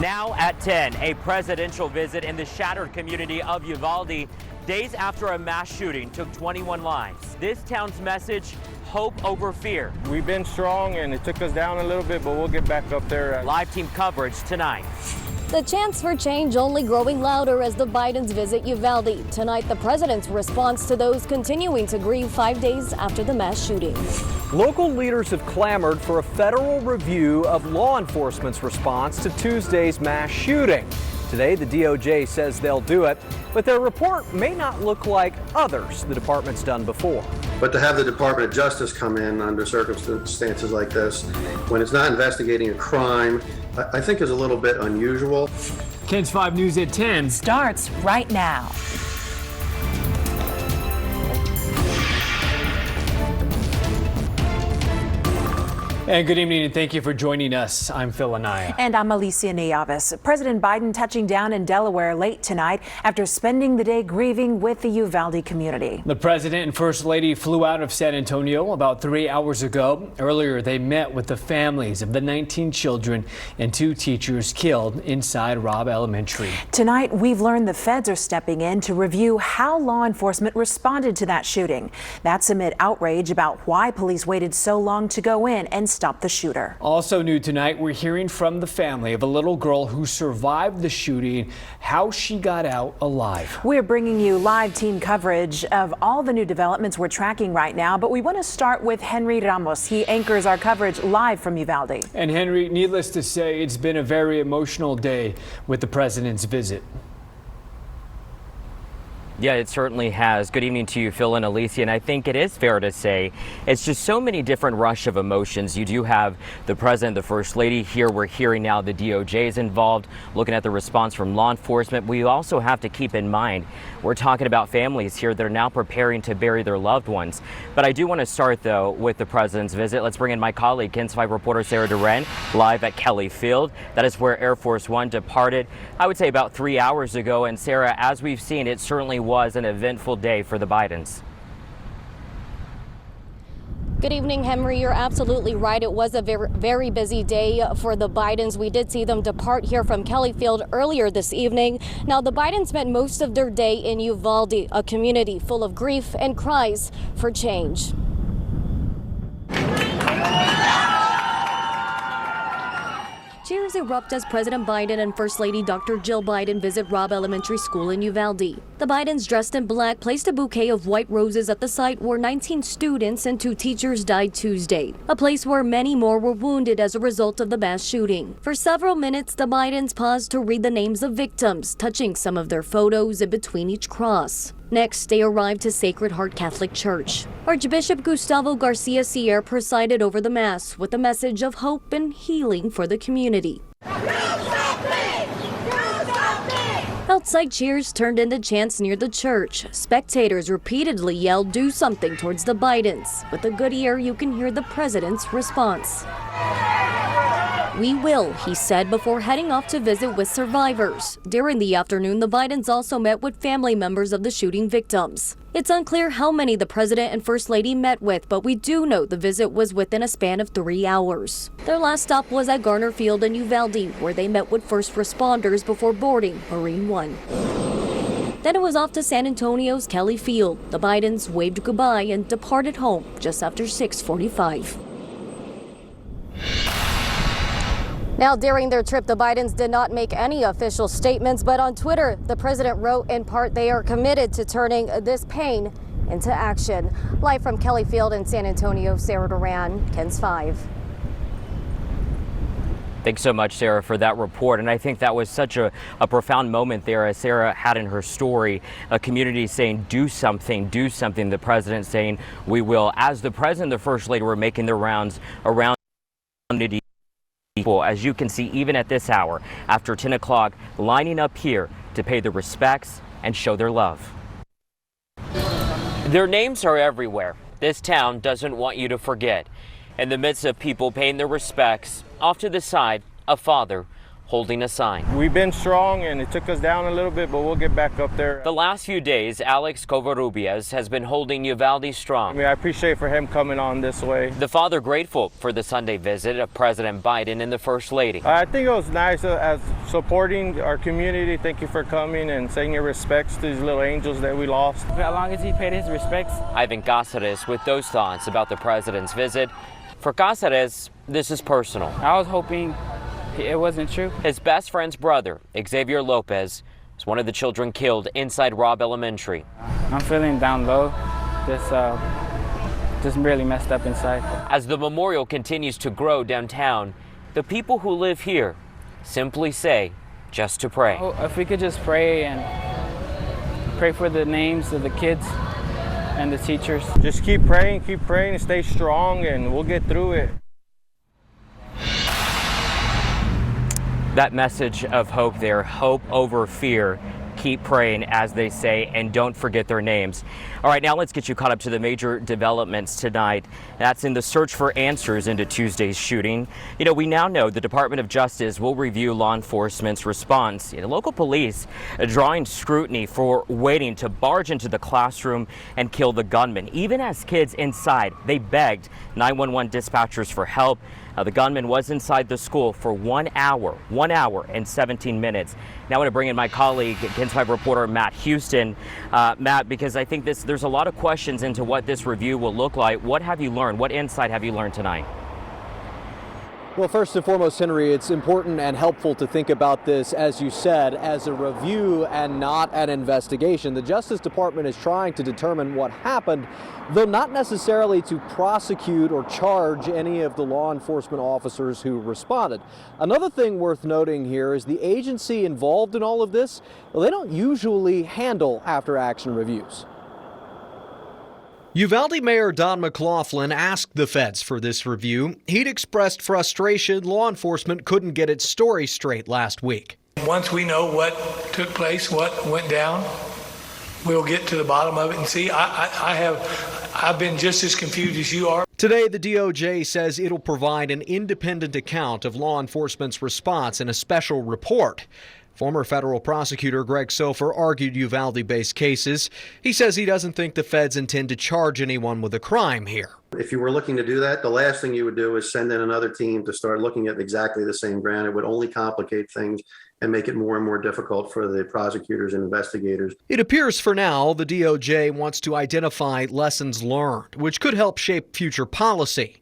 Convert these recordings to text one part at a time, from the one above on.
Now at 10, a presidential visit in the shattered community of Uvalde, days after a mass shooting took 21 lives. This town's message, hope over fear. We've been strong and it took us down a little bit, but we'll get back up there. Live team coverage tonight. The chants for change only growing louder as the Bidens visit Uvalde. Tonight, the president's response to those continuing to grieve 5 days after the mass shooting. Local leaders have clamored for a federal review of law enforcement's response to Tuesday's mass shooting. Today, the DOJ says they'll do it, but their report may not look like others the department's done before. But to have the Department of Justice come in under circumstances like this, when it's not investigating a crime, I think is a little bit unusual. KENS 5 News at 10 starts right now. And good evening and thank you for joining us. I'm Phil Anaya. And I'm Alicia Nieves. President Biden touching down in Delaware late tonight after spending the day grieving with the Uvalde community. The president and first lady flew out of San Antonio about 3 hours ago. Earlier, they met with the families of the 19 children and 2 teachers killed inside Robb Elementary. Tonight, we've learned the feds are stepping in to review how law enforcement responded to that shooting. That's amid outrage about why police waited so long to go in and stop the shooter. Also new tonight, we're hearing from the family of a little girl who survived the shooting, how she got out alive. We're bringing you live team coverage of all the new developments we're tracking right now, but we want to start with Henry Ramos. He anchors our coverage live from Uvalde. And Henry, needless to say, it's been a very emotional day with the president's visit. Yeah, it certainly has. Good evening to you, Phil and Alicia. And I think it is fair to say it's just so many different rush of emotions. You do have the president, the first lady. Here we're hearing now the DOJ is involved, looking at the response from law enforcement. We also have to keep in mind we're talking about families here that are now preparing to bury their loved ones. But I do want to start, though, with the president's visit. Let's bring in my colleague, KENS 5 reporter Sarah Duran, live at Kelly Field. That is where Air Force One departed, I would say about 3 hours ago. And Sarah, as we've seen, it certainly was an eventful day for the Bidens. Good evening, Henry. You're absolutely right. It was a very busy day for the Bidens. We did see them depart here from Kelly Field earlier this evening. Now, the Bidens spent most of their day in Uvalde, a community full of grief and cries for change. Cheers erupt as President Biden and First Lady Dr. Jill Biden visit Robb Elementary School in Uvalde. The Bidens, dressed in black, placed a bouquet of white roses at the site where 19 students and 2 teachers died Tuesday, a place where many more were wounded as a result of the mass shooting. For several minutes, the Bidens paused to read the names of victims, touching some of their photos in between each cross. Next, they arrived to Sacred Heart Catholic Church. Archbishop Gustavo Garcia Sierra presided over the Mass with a message of hope and healing for the community. Outside cheers turned into chants near the church. Spectators repeatedly yelled, "Do something," towards the Bidens. With a good ear, you can hear the president's response. "We will," he said before heading off to visit with survivors. During the afternoon, the Bidens also met with family members of the shooting victims. It's unclear how many the president and first lady met with, but we do know the visit was within a span of 3 hours. Their last stop was at Garner Field in Uvalde, where they met with first responders before boarding Marine One. Then it was off to San Antonio's Kelly Field. The Bidens waved goodbye and departed home just after 6:45. Now, during their trip, the Bidens did not make any official statements, but on Twitter, the president wrote in part they are committed to turning this pain into action. Live from Kelly Field in San Antonio, Sarah Duran, KENS 5. Thanks so much, Sarah, for that report. And I think that was such a profound moment there, as Sarah had in her story, a community saying, do something, do something. The president saying, we will. As the president and the first lady were making their rounds around community, people, as you can see, even at this hour, after 10 o'clock, lining up here to pay their respects and show their love. Their names are everywhere. This town doesn't want you to forget. In the midst of people paying their respects, off to the side, a father holding a sign. We've been strong and it took us down a little bit, but we'll get back up there. The last few days, Alex Covarrubias has been holding Uvalde strong. I appreciate for him coming on this way. The father grateful for the Sunday visit of President Biden and the First Lady. I think it was nice as supporting our community. Thank you for coming and saying your respects to these little angels that we lost. How long has he paid his respects? Ivan Cáceres with those thoughts about the president's visit. For Cáceres, this is personal. I was hoping it wasn't true. His best friend's brother, Xavier Lopez, was one of the children killed inside Robb Elementary. I'm feeling down low, just really messed up inside. As the memorial continues to grow downtown, the people who live here simply say just to pray. Oh, if we could just pray and pray for the names of the kids and the teachers. Just keep praying and stay strong, and we'll get through it. That message of hope there, hope over fear. Keep praying, as they say, and don't forget their names. All right, now let's get you caught up to the major developments tonight. That's in the search for answers into Tuesday's shooting. We now know the Department of Justice will review law enforcement's response. Local police drawing scrutiny for waiting to barge into the classroom and kill the gunman. Even as kids inside, they begged 911 dispatchers for help. The gunman was inside the school for 1 hour and 17 minutes. Now I want to bring in my colleague, Kens 5 reporter Matt Houston. Matt, because I think there's a lot of questions into what this review will look like. What have you learned? What insight have you learned tonight? Well, first and foremost, Henry, it's important and helpful to think about this, as you said, as a review and not an investigation. The Justice Department is trying to determine what happened, though not necessarily to prosecute or charge any of the law enforcement officers who responded. Another thing worth noting here is the agency involved in all of this, well, they don't usually handle after-action reviews. Uvalde Mayor Don McLaughlin asked the feds for this review. He'd expressed frustration law enforcement couldn't get its story straight last week. Once we know what took place, what went down, we'll get to the bottom of it and see. I've been just as confused as you are. Today, the DOJ says it'll provide an independent account of law enforcement's response in a special report. Former federal prosecutor Greg Sofer argued Uvalde-based cases. He says he doesn't think the feds intend to charge anyone with a crime here. If you were looking to do that, the last thing you would do is send in another team to start looking at exactly the same ground. It would only complicate things and make it more and more difficult for the prosecutors and investigators. It appears for now the DOJ wants to identify lessons learned, which could help shape future policy.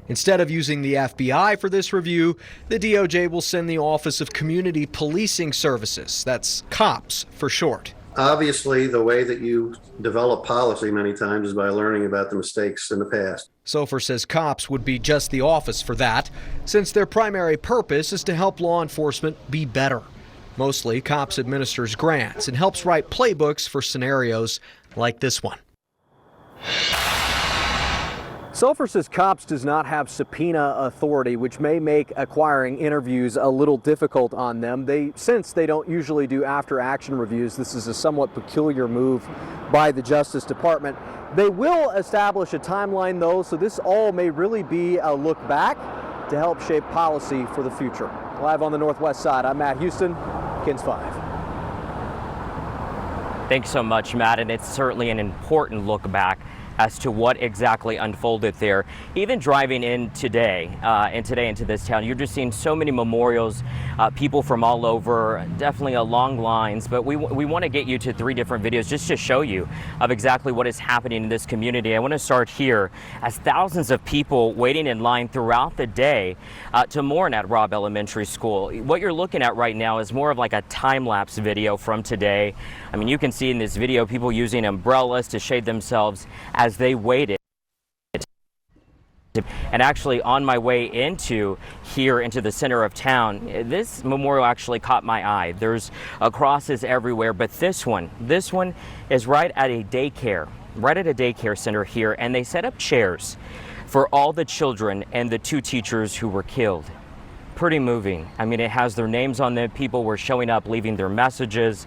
Instead of using the FBI for this review, the DOJ will send the Office of Community Policing Services. That's COPS for short. Obviously, the way that you develop policy many times is by learning about the mistakes in the past. Sofer says COPS would be just the office for that, since their primary purpose is to help law enforcement be better. Mostly, COPS administers grants and helps write playbooks for scenarios like this one. Sofer says COPS does not have subpoena authority, which may make acquiring interviews a little difficult on them. Since they don't usually do after-action reviews, this is a somewhat peculiar move by the Justice Department. They will establish a timeline, though, so this all may really be a look back to help shape policy for the future. Live on the Northwest Side, I'm Matt Houston, Kens 5. Thanks so much, Matt, and it's certainly an important look back as to what exactly unfolded there. Even driving in today into this town, you're just seeing so many memorials, people from all over, definitely long lines, but we want to get you to 3 different videos just to show you of exactly what is happening in this community. I want to start here as thousands of people waiting in line throughout the day to mourn at Robb Elementary School. What you're looking at right now is more of like a time-lapse video from today. I mean, you can see in this video people using umbrellas to shade themselves as they waited. And actually on my way into the center of town, this memorial actually caught my eye. There's crosses everywhere, but this one is right at a daycare center here, and they set up chairs for all the children and the 2 teachers who were killed. Pretty moving. I mean, it has their names on them. People were showing up, leaving their messages.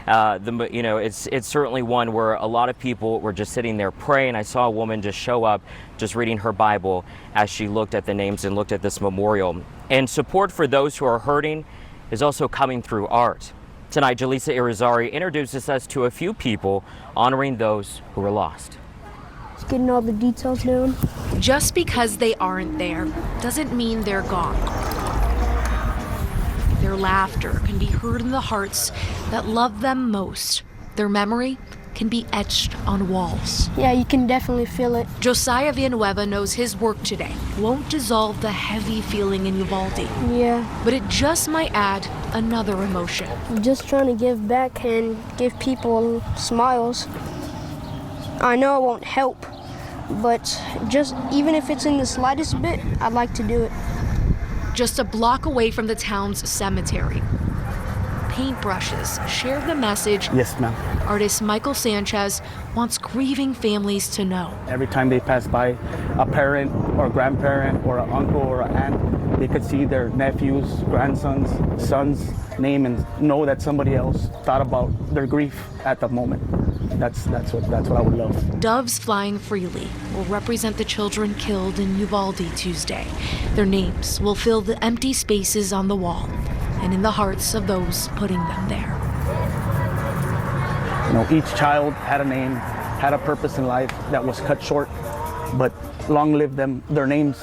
It's certainly one where a lot of people were just sitting there praying. I saw a woman just show up, just reading her Bible as she looked at the names and looked at this memorial. And support for those who are hurting is also coming through art. Tonight, Jaleesa Irizarry introduces us to a few people honoring those who were lost. Just getting all the details down. Just because they aren't there doesn't mean they're gone. Their laughter can be heard in the hearts that love them most. Their memory can be etched on walls. Yeah, you can definitely feel it. Josiah Villanueva knows his work today won't dissolve the heavy feeling in Uvalde. Yeah. But it just might add another emotion. I'm just trying to give back and give people smiles. I know it won't help, but just even if it's in the slightest bit, I'd like to do it. Just a block away from the town's cemetery, paintbrushes share the message. Yes, ma'am. Artist Michael Sanchez wants grieving families to know. Every time they pass by a parent or grandparent or an uncle or an aunt, they could see their nephews, grandsons, son's name and know that somebody else thought about their grief at the moment. That's what I would love. Doves flying freely will represent the children killed in Uvalde Tuesday. Their names will fill the empty spaces on the wall and in the hearts of those putting them there. You know, each child had a name, had a purpose in life that was cut short, but long live them, their names,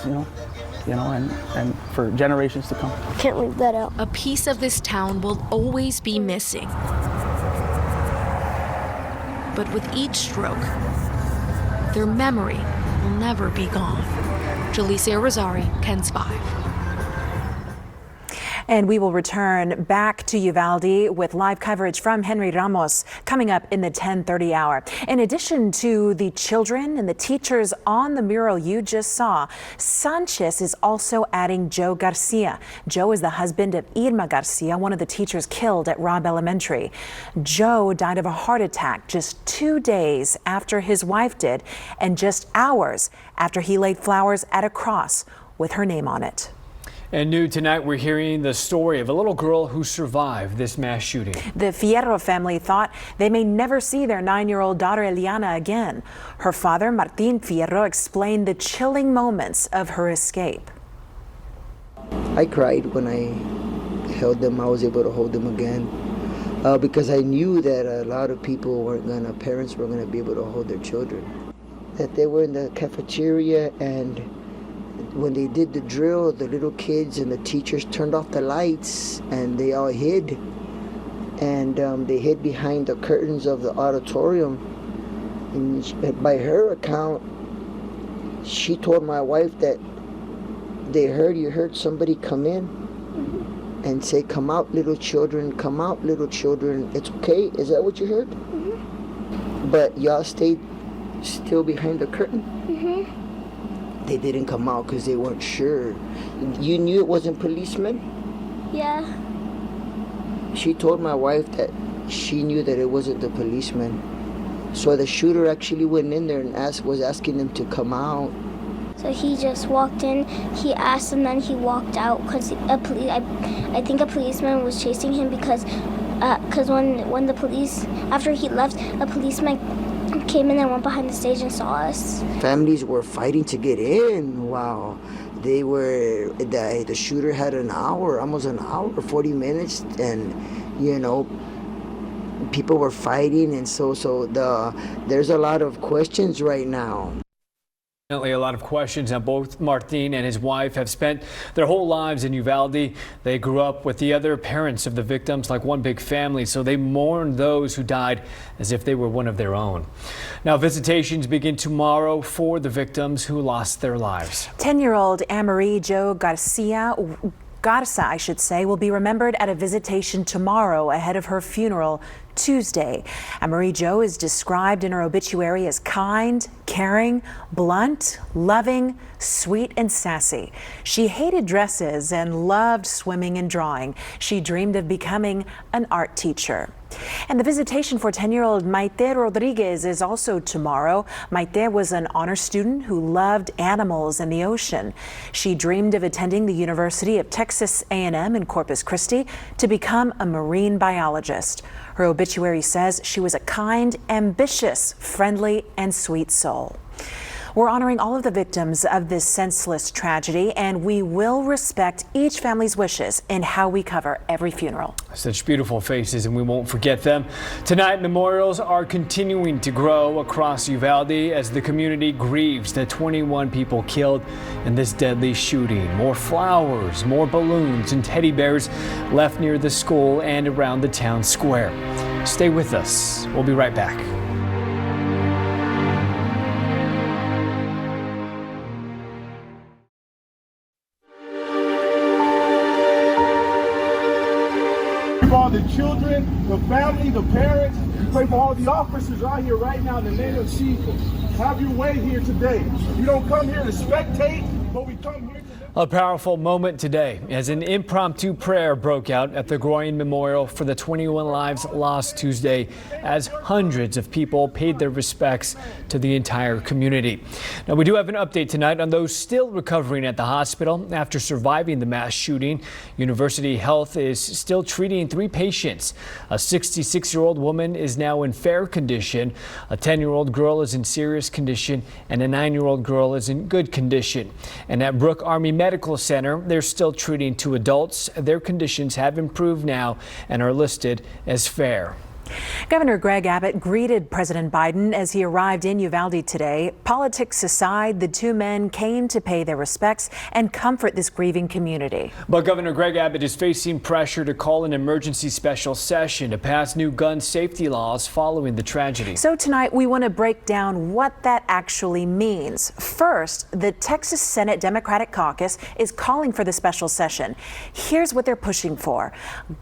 and for generations to come. Can't leave that out. A piece of this town will always be missing. But with each stroke, their memory will never be gone. Jaleesa Irizarry, Kens 5. And we will return back to Uvalde with live coverage from Henry Ramos coming up in the 10:30 hour. In addition to the children and the teachers on the mural you just saw, Sanchez is also adding Joe Garcia. Joe is the husband of Irma Garcia, one of the teachers killed at Robb Elementary. Joe died of a heart attack just 2 days after his wife did, and just hours after he laid flowers at a cross with her name on it. And new tonight, we're hearing the story of a little girl who survived this mass shooting. The Fierro family thought they may never see their 9-year-old daughter Eliana again. Her father, Martin Fierro, explained the chilling moments of her escape. I cried when I held them. I was able to hold them again because I knew that a lot of parents weren't gonna be able to hold their children. That they were in the cafeteria, and when they did the drill, the little kids and the teachers turned off the lights and they all hid. And they hid behind the curtains of the auditorium. And by her account, she told my wife that you heard somebody come in and say, "Come out, little children, come out, little children. It's okay." Is that what you heard? Mm-hmm. But y'all stayed still behind the curtain? Mm-hmm. They didn't come out because they weren't sure. You knew it wasn't policemen? Yeah. She told my wife that she knew that it wasn't the policeman. So the shooter actually went in there and was asking them to come out. So he just walked in, he asked them, then he walked out because I think a policeman was chasing him because when the police, after he left, a policeman came in and went behind the stage and saw us. Families were fighting to get in. Wow. The shooter had almost an hour, 40 minutes, and people were fighting, and there's a lot of questions right now. A lot of questions, and both Martin and his wife have spent their whole lives in Uvalde. They grew up with the other parents of the victims like one big family, so they mourn those who died as if they were one of their own. Now, visitations begin tomorrow for the victims who lost their lives. 10-year-old Amarie Jo Garza, will be remembered at a visitation tomorrow ahead of her funeral Tuesday. Amarie Jo is described in her obituary as kind, caring, blunt, loving, sweet, and sassy. She hated dresses and loved swimming and drawing. She dreamed of becoming an art teacher. And the visitation for 10-year-old Maite Rodriguez is also tomorrow. Maite was an honor student who loved animals and the ocean. She dreamed of attending the University of Texas A&M in Corpus Christi to become a marine biologist. Her obituary says she was a kind, ambitious, friendly, and sweet soul. We're honoring all of the victims of this senseless tragedy, and we will respect each family's wishes in how we cover every funeral. Such beautiful faces, and we won't forget them. Tonight, memorials are continuing to grow across Uvalde as the community grieves the 21 people killed in this deadly shooting. More flowers, more balloons, and teddy bears left near the school and around the town square. Stay with us. We'll be right back. For all the children, the family, the parents, we pray for all the officers out here right now in the name of Jesus. Have your way here today. You don't come here to spectate, but we come here to... A powerful moment today as an impromptu prayer broke out at the Groyan Memorial for the 21 lives lost Tuesday as hundreds of people paid their respects to the entire community. Now, we do have an update tonight on those still recovering at the hospital after surviving the mass shooting. University Health is still treating 3 patients. A 66-year-old woman is now in fair condition. A 10-year-old girl is in serious condition, and a 9-year-old girl is in good condition. And at Brooke Army Medical Center, they're still treating 2 adults. Their conditions have improved now and are listed as fair. Governor Greg Abbott greeted President Biden as he arrived in Uvalde today. Politics aside, the 2 men came to pay their respects and comfort this grieving community. But Governor Greg Abbott is facing pressure to call an emergency special session to pass new gun safety laws following the tragedy. So tonight we want to break down what that actually means. First, the Texas Senate Democratic Caucus is calling for the special session. Here's what they're pushing for.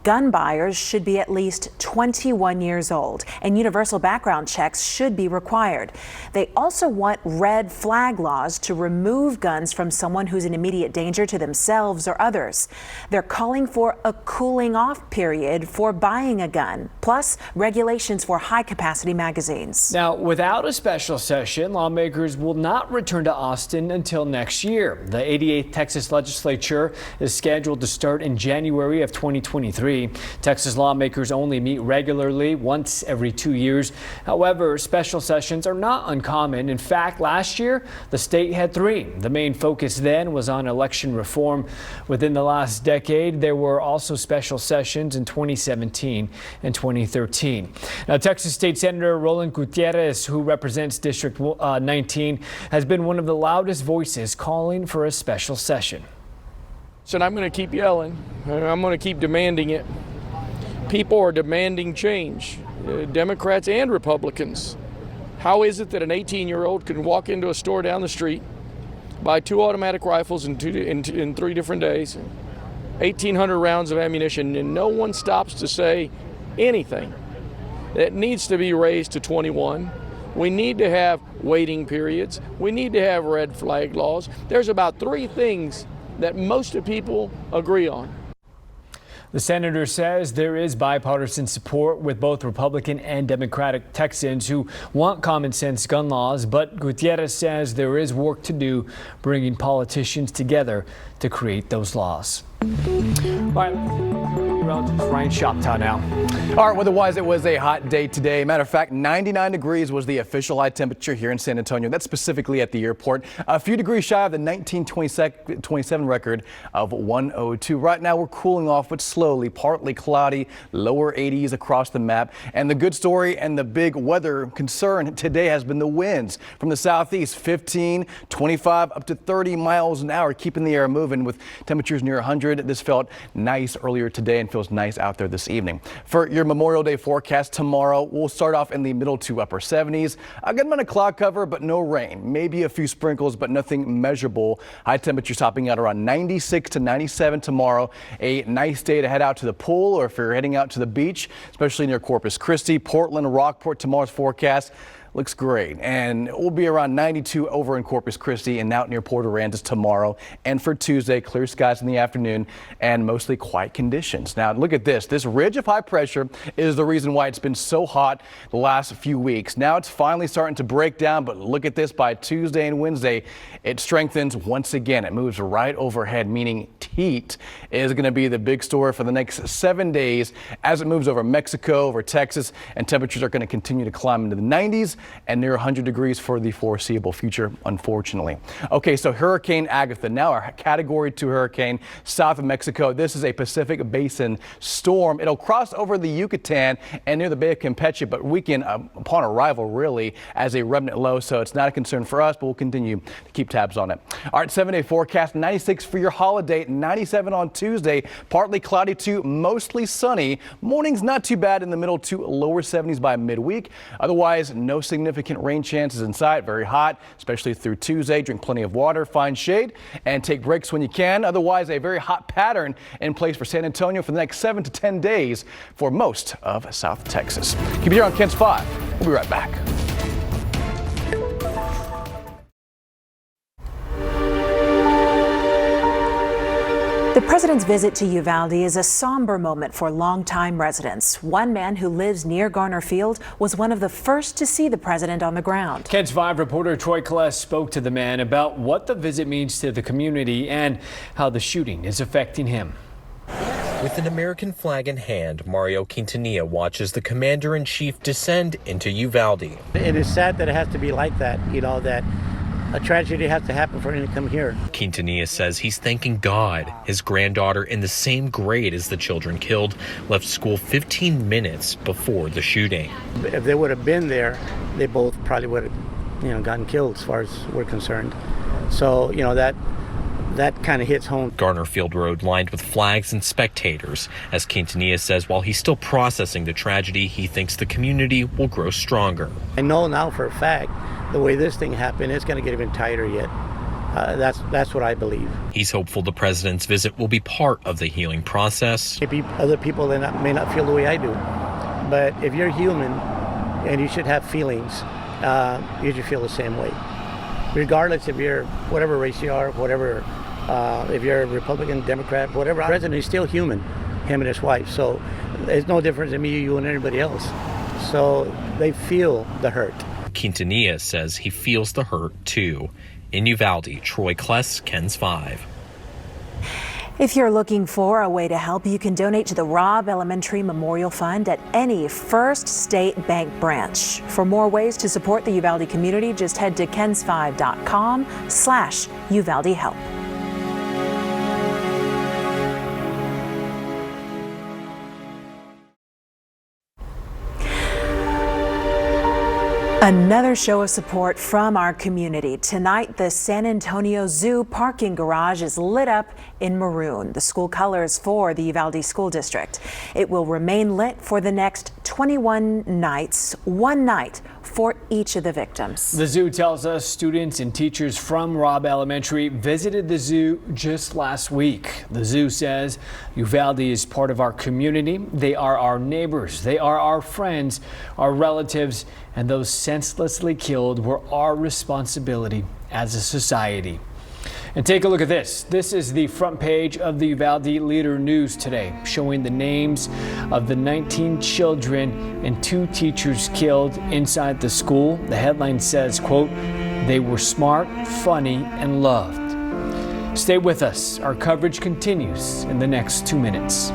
Gun buyers should be at least 21 years old, and universal background checks should be required. They also want red flag laws to remove guns from someone who's in immediate danger to themselves or others. They're calling for a cooling off period for buying a gun, plus regulations for high-capacity magazines. Now, without a special session, lawmakers will not return to Austin until next year. The 88th Texas legislature is scheduled to start in January of 2023. Texas lawmakers only meet regularly once every 2 years. However, special sessions are not uncommon. In fact, last year, the state had 3. The main focus then was on election reform. Within the last decade, there were also special sessions in 2017 and 2013. Now, Texas State Senator Roland Gutierrez, who represents District 19, has been one of the loudest voices calling for a special session. So I'm going to keep yelling, and I'm going to keep demanding it. People are demanding change, Democrats and Republicans. How is it that an 18-year-old can walk into a store down the street, buy 2 automatic rifles in 3 different days, 1,800 rounds of ammunition, and no one stops to say anything? It needs to be raised to 21. We need to have waiting periods. We need to have red flag laws. There's about 3 things that most of people agree on. The senator says there is bipartisan support with both Republican and Democratic Texans who want common sense gun laws, but Gutierrez says there is work to do bringing politicians together to create those laws. All right, Ryan Shoptown now. All right, weather-wise, it was a hot day today. Matter of fact, 99 degrees was the official high temperature here in San Antonio. That's specifically at the airport. A few degrees shy of the 1927 record of 102. Right now, we're cooling off, but slowly, partly cloudy, lower 80s across the map. And the good story and the big weather concern today has been the winds from the southeast, 15, 25, up to 30 miles an hour, keeping the air moving with temperatures near 100. This felt nice earlier today and feels nice out there this evening. For your Memorial Day forecast tomorrow, we'll start off in the middle to upper 70s. A good amount of cloud cover, but no rain. Maybe a few sprinkles, but nothing measurable. High temperatures topping out around 96 to 97 tomorrow. A nice day to head out to the pool, or if you're heading out to the beach, especially near Corpus Christi, Portland, Rockport. Tomorrow's forecast looks great, and it will be around 92 over in Corpus Christi and out near Port Aransas tomorrow. And for Tuesday, clear skies in the afternoon and mostly quiet conditions. Now look at this. This ridge of high pressure is the reason why it's been so hot the last few weeks. Now it's finally starting to break down, but look at this. By Tuesday and Wednesday, it strengthens once again. It moves right overhead, meaning heat is going to be the big story for the next 7 days as it moves over Mexico, over Texas, and temperatures are going to continue to climb into the 90s. and near 100 degrees for the foreseeable future, unfortunately. Okay, so Hurricane Agatha, now a Category 2 hurricane south of Mexico. This is a Pacific Basin storm. It'll cross over the Yucatan and near the Bay of Campeche, but weaken upon arrival really as a remnant low, so it's not a concern for us, but we'll continue to keep tabs on it. All right, 7-day forecast, 96 for your holiday, 97 on Tuesday, partly cloudy to mostly sunny. Morning's not too bad in the middle to lower 70s by midweek. Otherwise, no significant rain chances in sight. Very hot, especially through Tuesday. Drink plenty of water, find shade, and take breaks when you can. Otherwise, a very hot pattern in place for San Antonio for the next 7 to 10 days for most of South Texas. Keep it here on Ken's 5. We'll be right back. The president's visit to Uvalde is a somber moment for longtime residents. One man who lives near Garner Field was one of the first to see the president on the ground. Ken's 5 reporter Troy Kless spoke to the man about what the visit means to the community and how the shooting is affecting him. With an American flag in hand, Mario Quintanilla watches the commander-in-chief descend into Uvalde. It is sad that it has to be like that, that a tragedy has to happen for him to come here. Quintanilla says he's thanking God. His granddaughter, in the same grade as the children killed, left school 15 minutes before the shooting. If they would have been there, they both probably would have, gotten killed as far as we're concerned. So, that kind of hits home. Garner Field Road lined with flags and spectators. As Quintanilla says, while he's still processing the tragedy, he thinks the community will grow stronger. I know now for a fact, the way this thing happened, it's going to get even tighter yet. That's what I believe. He's hopeful the president's visit will be part of the healing process. Maybe other people may not feel the way I do, but if you're human and you should have feelings, you should feel the same way. Regardless if you're whatever race you are, whatever, if you're a Republican, Democrat, whatever, the president is still human, him and his wife. So there's no difference in me, you, and anybody else. So they feel the hurt. Quintanilla says he feels the hurt too. In Uvalde, Troy Kless, Ken's 5. If you're looking for a way to help, you can donate to the Robb Elementary Memorial Fund at any First State Bank branch. For more ways to support the Uvalde community, just head to kens5.com/Uvalde help. Another show of support from our community. Tonight, the San Antonio Zoo parking garage is lit up in maroon, the school colors for the Uvalde School District. It will remain lit for the next 21 nights, one night for each of the victims. The zoo tells us students and teachers from Robb Elementary visited the zoo just last week. The zoo says Uvalde is part of our community. They are our neighbors. They are our friends, our relatives, and those senselessly killed were our responsibility as a society. And take a look at this. This is the front page of the Uvalde Leader News today, showing the names of the 19 children and 2 teachers killed inside the school. The headline says, quote, "They were smart, funny, and loved." Stay with us. Our coverage continues in the next 2 minutes.